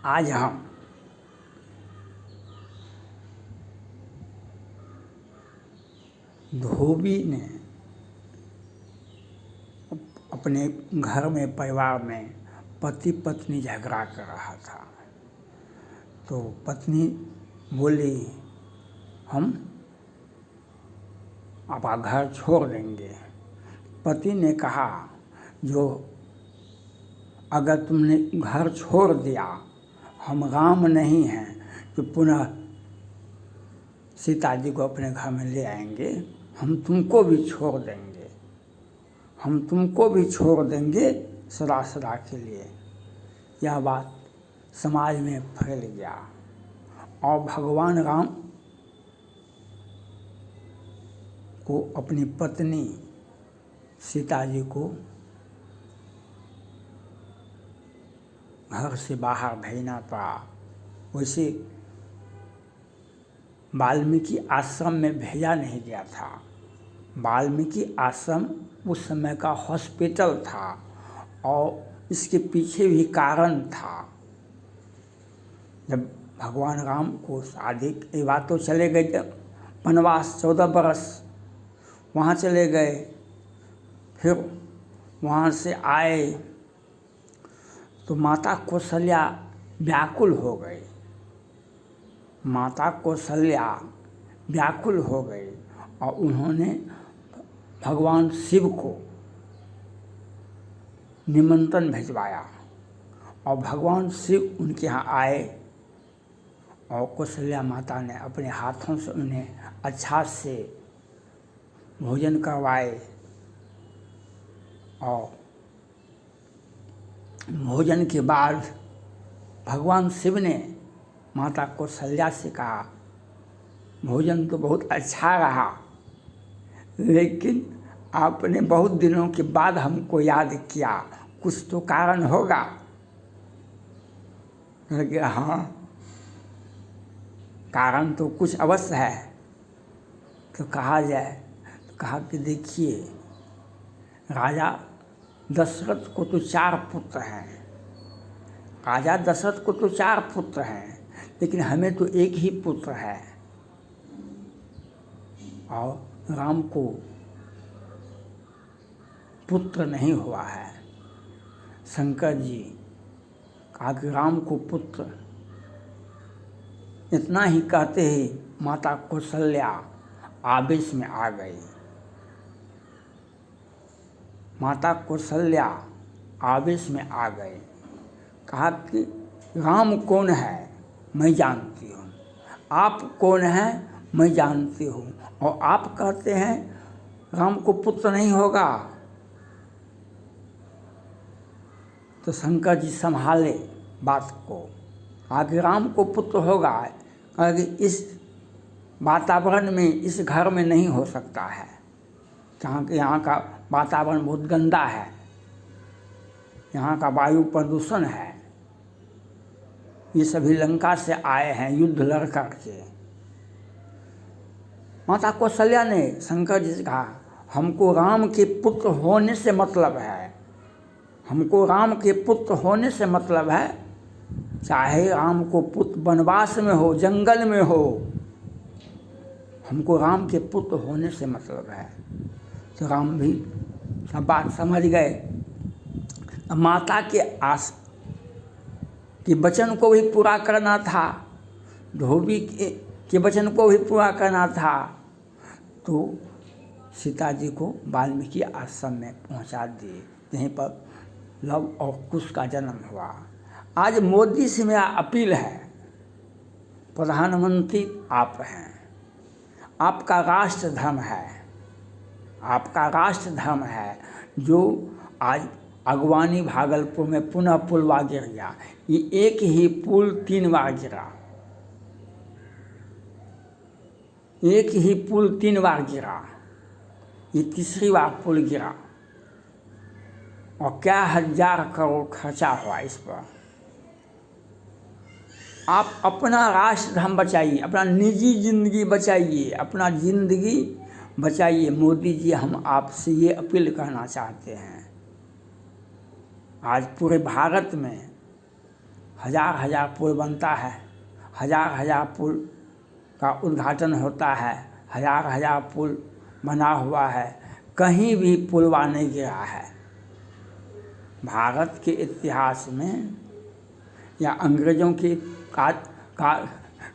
आज हम धोबी ने अपने घर में, परिवार में पति पत्नी झगड़ा कर रहा था। तो पत्नी बोली, हम आपका घर छोड़ देंगे। पति ने कहा, जो अगर तुमने घर छोड़ दिया, हम राम नहीं हैं तो पुनः सीता जी को अपने घर में ले आएंगे, हम तुमको भी छोड़ देंगे, हम तुमको भी छोड़ देंगे सदा सदा के लिए। यह बात समाज में फैल गया और भगवान राम को अपनी पत्नी सीता जी को घर से बाहर भेजना पड़ा। वैसे वाल्मीकि आश्रम में भेजा नहीं गया था। वाल्मीकि आश्रम उस समय का हॉस्पिटल था और इसके पीछे भी कारण था। जब भगवान राम को शादी के बाद तो चले गए वनवास, 14 बरस वहाँ चले गए। फिर वहाँ से आए तो माता कौशल्या व्याकुल हो गई। माता कौशल्या व्याकुल हो गई और उन्होंने भगवान शिव को निमंत्रण भिजवाया और भगवान शिव उनके यहाँ आए और कौशल्या माता ने अपने हाथों से उन्हें अच्छा से भोजन करवाए और भोजन के बाद भगवान शिव ने माता कौशल्या से कहा, भोजन तो बहुत अच्छा रहा, लेकिन आपने बहुत दिनों के बाद हमको याद किया, कुछ तो कारण होगा। लगे हाँ, कारण तो कुछ अवश्य है। तो कहा जाए तो कहा कि देखिए, राजा दशरथ को तो 4 पुत्र हैं, राजा दशरथ को तो 4 पुत्र हैं, लेकिन हमें तो एक ही पुत्र है। और राम को पुत्र नहीं हुआ है। शंकर जी कहा कि राम को पुत्र, इतना ही कहते ही माता कौशल्या आवेश में आ गई। माता कौशल्या आवेश में आ गए। कहा कि राम कौन है मैं जानती हूँ, आप कौन हैं मैं जानती हूँ, और आप कहते हैं राम को पुत्र नहीं होगा। तो शंकर जी संभाले बात को, कहा कि राम को पुत्र होगा, कहा कि इस वातावरण में, इस घर में नहीं हो सकता है, जहाँ के यहाँ का वातावरण बहुत गंदा है, यहाँ का वायु प्रदूषण है, ये सभी लंका से आए हैं युद्ध लड़ करके। माता कौशल्या ने शंकर जी से कहा, हमको राम के पुत्र होने से मतलब है, हमको राम के पुत्र होने से मतलब है, चाहे राम को पुत्र वनवास में हो, जंगल में हो, हमको राम के पुत्र होने से मतलब है। तो राम भी सब बात समझ गए। माता के आस के वचन को भी पूरा करना था, धोबी के वचन को भी पूरा करना था। तो सीता जी को वाल्मीकि आश्रम में पहुंचा दिए, यहीं पर लव और कुश का जन्म हुआ। आज मोदी से मेरा अपील है, प्रधानमंत्री आप हैं, आपका राष्ट्र धर्म है, आपका राष्ट्र धर्म है, जो आज अगवानी भागलपुर में पुनः पुलवा गिर गया। ये एक ही पुल 3 बार गिरा, एक ही पुल 3 बार गिरा, ये तीसरी बार पुल गिरा और क्या 1000 करोड़ खर्चा हुआ इस पर। आप अपना राष्ट्र धर्म बचाइए, अपना निजी जिंदगी बचाइए, अपना जिंदगी बचाइए। मोदी जी, हम आपसे ये अपील करना चाहते हैं, आज पूरे भारत में हजार हजार पुल बनता है, हजार हजार पुल का उद्घाटन होता है, हजार हजार पुल बना हुआ है, कहीं भी पुलवा नहीं गिरा है। भारत के इतिहास में या अंग्रेज़ों के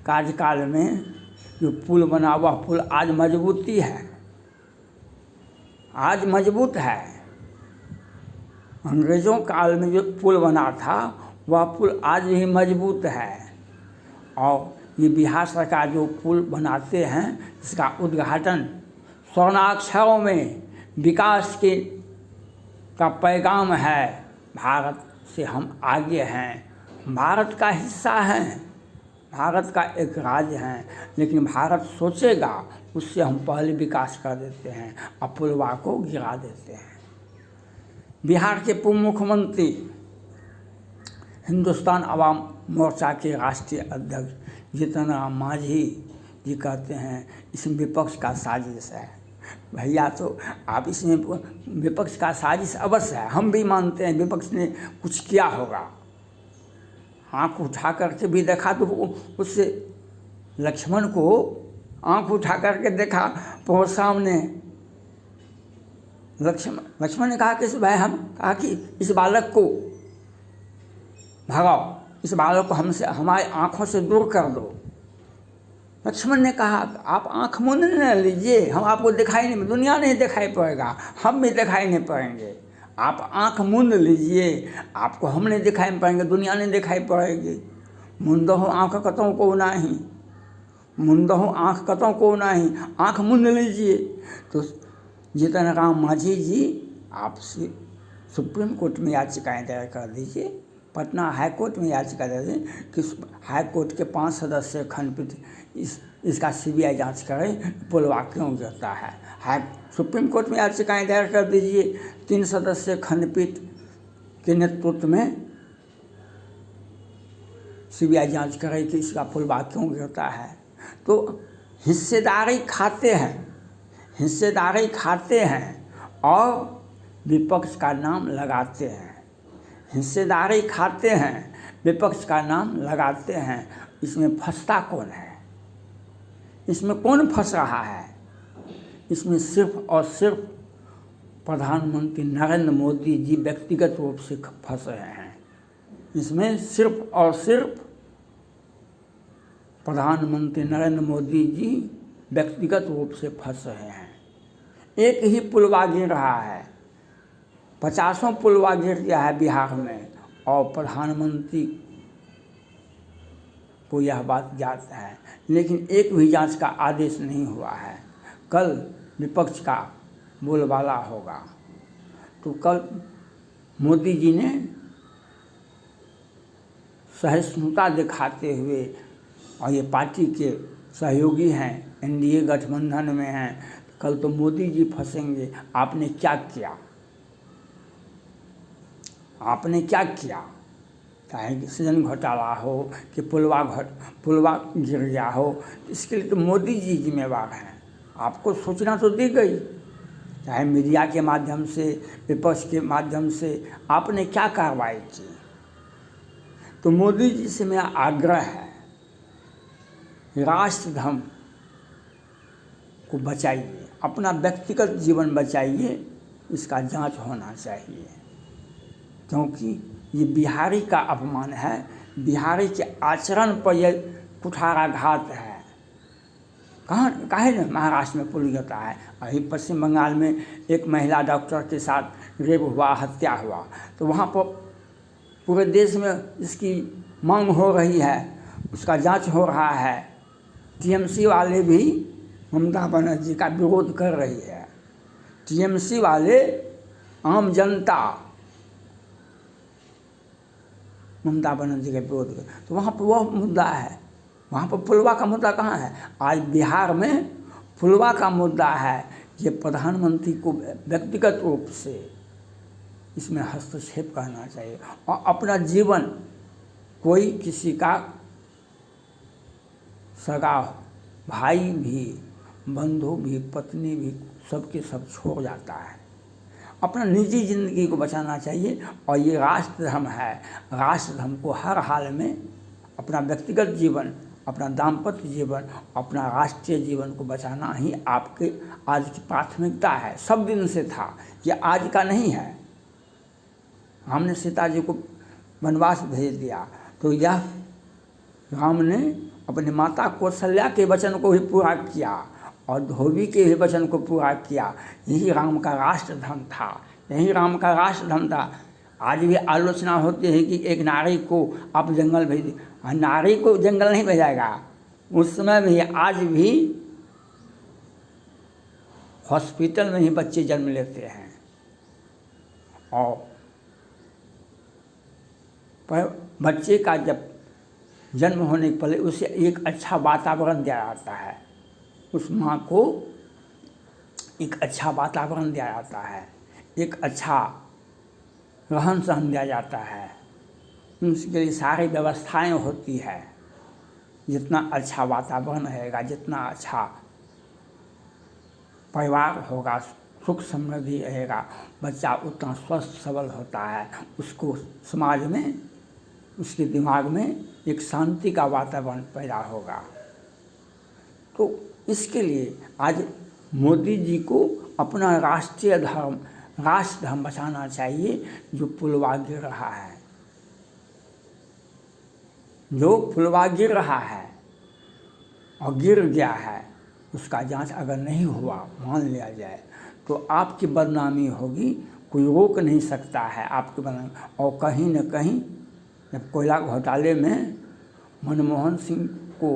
कार्यकाल में जो पुल बना हुआ पुल आज मजबूती है, आज मजबूत है। अंग्रेज़ों काल में जो पुल बना था वह पुल आज भी मजबूत है। और ये बिहार सरकार जो पुल बनाते हैं इसका उद्घाटन स्वर्णाक्षरों में विकास का पैगाम है। भारत से हम आगे हैं, भारत का हिस्सा हैं, भारत का एक राज्य हैं, लेकिन भारत सोचेगा उससे हम पहले विकास कर देते हैं और पुलवा को गिरा देते हैं। बिहार के पूर्व मुख्यमंत्री हिंदुस्तान अवाम मोर्चा के राष्ट्रीय अध्यक्ष जीतन राम मांझी जी कहते हैं इसमें विपक्ष का साजिश है। भैया तो आप इसमें विपक्ष का साजिश अवश्य है, हम भी मानते हैं विपक्ष ने कुछ किया होगा। आँख उठा करके भी देखा तो उससे लक्ष्मण को आँख उठा करके देखा तो सामने लक्ष्मण ने कहा कि हम कहा कि इस बालक को भगाओ, इस बालक को हमसे हमारी आँखों से दूर कर दो। लक्ष्मण ने कहा आप आँख मूंद न लीजिए, हम आपको दिखाई नहीं, दुनिया नहीं दिखाई पड़ेगा, हम भी दिखाई नहीं पड़ेंगे। आप आँख मूंद लीजिए, आपको हम नहीं दिखाई पड़ेंगे, दुनिया नहीं दिखाई पड़ेगी। मुंदहो आँख कतों को नहीं, मुंदहो आँख कतों को नहीं, आँख मूंद लीजिए। तो जीतन राम मांझी जी आप सुप्रीम कोर्ट में याचिकाएँ दायर कर दीजिए, पटना हाई कोर्ट में याचिका दे दें कि हाई कोर्ट के 5 सदस्यीय खंडपीठ इसका सीबीआई जांच करे, पुलवा क्यों गिरता है। सुप्रीम कोर्ट में याचिकाएँ दायर कर दीजिए, 3 सदस्यीय खंडपीठ के नेतृत्व में सीबीआई जांच करे कि इसका पुलवा क्यों गिरता है। तो हिस्सेदारी खाते हैं और विपक्ष का नाम लगाते हैं, हिस्सेदारी खाते हैं, विपक्ष का नाम लगाते हैं। इसमें फंसता कौन है? इसमें कौन फंस रहा है? इसमें सिर्फ और सिर्फ प्रधानमंत्री नरेंद्र मोदी जी व्यक्तिगत रूप से फंस रहे हैं। इसमें सिर्फ और सिर्फ प्रधानमंत्री नरेंद्र मोदी जी व्यक्तिगत रूप से फंस रहे हैं। एक ही पुलवा गिर रहा है, 50 पुलवा गिर गया है बिहार में और प्रधानमंत्री को यह बात ज्ञात है, लेकिन एक भी जांच का आदेश नहीं हुआ है। कल विपक्ष का बोलबाला होगा तो कल मोदी जी ने सहिष्णुता दिखाते हुए, और ये पार्टी के सहयोगी हैं, एनडीए गठबंधन में हैं, कल तो मोदी जी फंसेंगे। आपने क्या किया? आपने क्या किया? चाहे सृजन घोटाला हो कि पुलवा गिर गया हो, इसके लिए तो मोदी जी जिम्मेवार हैं। आपको सूचना तो दी गई, चाहे मीडिया के माध्यम से, विपक्ष के माध्यम से, आपने क्या कार्रवाई की? तो मोदी जी से मेरा आग्रह है, राष्ट्र धर्म को बचाइए, अपना व्यक्तिगत जीवन बचाइए, इसका जांच होना चाहिए, क्योंकि ये बिहारी का अपमान है, बिहारी के आचरण पर यह कुठाराघात है। काहे न महाराष्ट्र में पुल गिरता है, अभी पश्चिम बंगाल में एक महिला डॉक्टर के साथ रेप हुआ, हत्या हुआ, तो वहाँ पर पूरे देश में इसकी मांग हो रही है, उसका जांच हो रहा है। टीएमसी वाले भी ममता बनर्जी का विरोध कर रही है, टीएमसी वाले, आम जनता ममता बनर्जी का विरोध कर, तो वहाँ पर वह मुद्दा है, वहाँ पर पुलवा का मुद्दा कहाँ है? आज बिहार में पुलवा का मुद्दा है। ये प्रधानमंत्री को व्यक्तिगत रूप से इसमें हस्तक्षेप करना चाहिए और अपना जीवन, कोई किसी का सगा भाई भी, बंधु भी, पत्नी भी, सबके सब छोड़ जाता है अपना निजी ज़िंदगी को बचाना चाहिए। और ये राष्ट्र धर्म है, राष्ट्र धर्म को हर हाल में अपना व्यक्तिगत जीवन, अपना दाम्पत्य जीवन, अपना राष्ट्रीय जीवन को बचाना ही आपके आज की प्राथमिकता है। सब दिन से था, ये आज का नहीं है। हमने सीता जी को वनवास भेज दिया तो यह राम ने अपनी माता कौशल्या के वचन को भी पूरा किया और धोबी के भी वचन को पूरा किया। यही राम का राष्ट्र धर्म था, यही राम का राष्ट्र धर्म था। आज भी आलोचना होती है कि एक नारी को आप जंगल भेज दी, नारी को जंगल नहीं भेजाएगा। उस समय भी, आज भी हॉस्पिटल में ही बच्चे जन्म लेते हैं और पर बच्चे का जब जन्म होने के पहले उसे एक अच्छा वातावरण दिया जाता है, उस माँ को एक अच्छा वातावरण दिया जाता है, एक अच्छा रहन सहन दिया जाता है, उसके लिए सारी व्यवस्थाएं होती है। जितना अच्छा वातावरण रहेगा, जितना अच्छा परिवार होगा, सुख समृद्धि रहेगा, बच्चा उतना स्वस्थ सबल होता है, उसको समाज में, उसके दिमाग में एक शांति का वातावरण पैदा होगा। तो इसके लिए आज मोदी जी को अपना राष्ट्र धर्म बचाना चाहिए। जो पुलवा गिर रहा है, जो पुलवा गिर रहा है और गिर गया है, उसका जांच अगर नहीं हुआ, मान लिया जाए, तो आपकी बदनामी होगी, कोई रोक नहीं सकता है आपकी बदनामी। और कहीं न कहीं जब कोयला घोटाले में मनमोहन सिंह को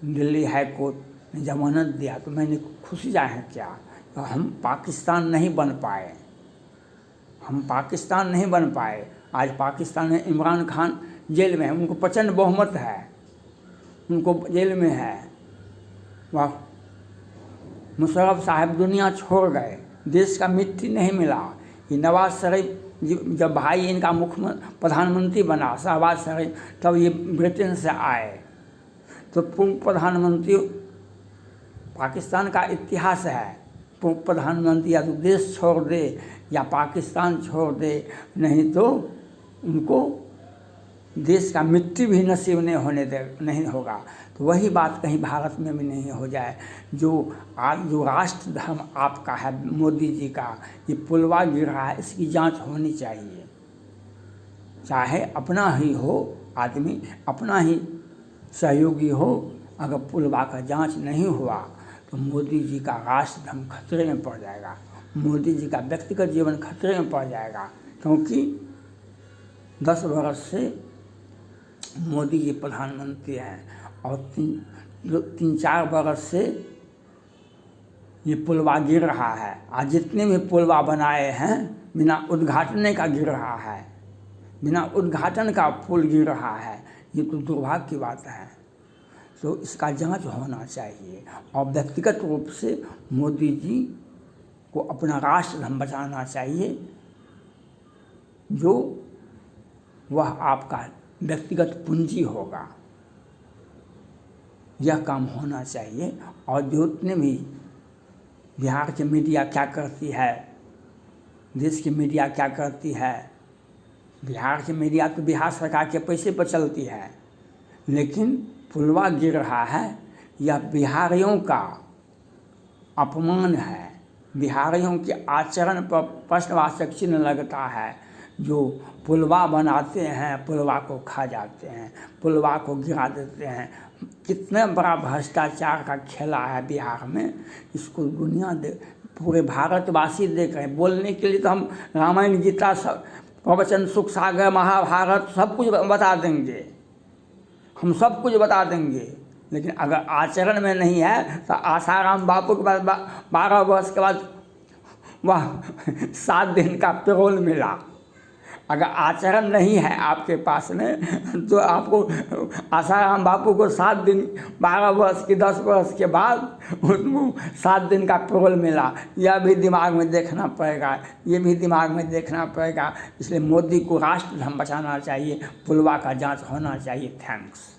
दिल्ली हाई कोर्ट ने जमानत दिया तो मैंने खुशी जाहिर किया। तो हम पाकिस्तान नहीं बन पाए, हम पाकिस्तान नहीं बन पाए। आज पाकिस्तान में इमरान खान जेल में है, उनको प्रचंड बहुमत है, उनको जेल में है। वाह, मुशर्रफ साहब दुनिया छोड़ गए, देश का मिट्टी नहीं मिला। ये नवाज शरीफ जब भाई इनका प्रधानमंत्री बना, शहबाज शरीफ, तब ये ब्रिटेन से आए। तो पूर्व प्रधानमंत्री, पाकिस्तान का इतिहास है, पूर्व प्रधानमंत्री या तो देश छोड़ दे या पाकिस्तान छोड़ दे, नहीं तो उनको देश का मिट्टी भी नसीब नहीं होगा। तो वही बात कहीं भारत में भी नहीं हो जाए। जो राष्ट्र धर्म आपका है, मोदी जी का, ये पुलवा गिर रहा है, इसकी जांच होनी चाहिए। चाहे अपना ही हो आदमी, अपना ही सहयोगी हो, अगर पुलवा का जांच नहीं हुआ तो मोदी जी का राष्ट्र धर्म खतरे में पड़ जाएगा, मोदी जी का व्यक्तिगत जीवन खतरे में पड़ जाएगा। क्योंकि 10 वर्ष से मोदी जी प्रधानमंत्री हैं और 3-4 वर्ष से ये पुलवा गिर रहा है। आज जितने भी पुलवा बनाए हैं बिना उद्घाटन का गिर रहा है, बिना उद्घाटन का पुल गिर रहा है, ये तो दुर्भाग्य की बात है। तो इसका जांच होना चाहिए और व्यक्तिगत रूप से मोदी जी को अपना राष्ट्र धर्म बचाना चाहिए। जो वह आपका व्यक्तिगत पूंजी होगा, यह काम होना चाहिए। और जितने भी बिहार की मीडिया क्या करती है, देश की मीडिया क्या करती है, बिहार की मीडिया तो बिहार सरकार के पैसे पर चलती है, लेकिन पुलवा गिर रहा है, यह बिहारियों का अपमान है, बिहारियों के आचरण पर प्रश्नवाचक चिन्ह लगता है। जो पुलवा बनाते हैं, पुलवा को खा जाते हैं, पुलवा को गिरा देते हैं। कितना बड़ा भ्रष्टाचार का खेला है बिहार में, इसको दुनिया पूरे भारतवासी देख रहे हैं। बोलने के लिए तो हम रामायण, गीता, सब प्रवचन, सुख सागर, महाभारत सब कुछ बता देंगे, हम सब कुछ बता देंगे, लेकिन अगर आचरण में नहीं है तो आसाराम बापू के बाद 12 वर्ष के बाद वह 7 दिन का पैरोल मिला। अगर आचरण नहीं है आपके पास में तो आपको आसाराम बापू को 7 दिन, 12 वर्ष की 10 वर्ष के बाद उसको 7 दिन का पैरोल मिला। यह भी दिमाग में देखना पड़ेगा, ये भी दिमाग में देखना पड़ेगा। इसलिए मोदी को राष्ट्र धर्म बचाना चाहिए, पुलवा का जांच होना चाहिए। थैंक्स।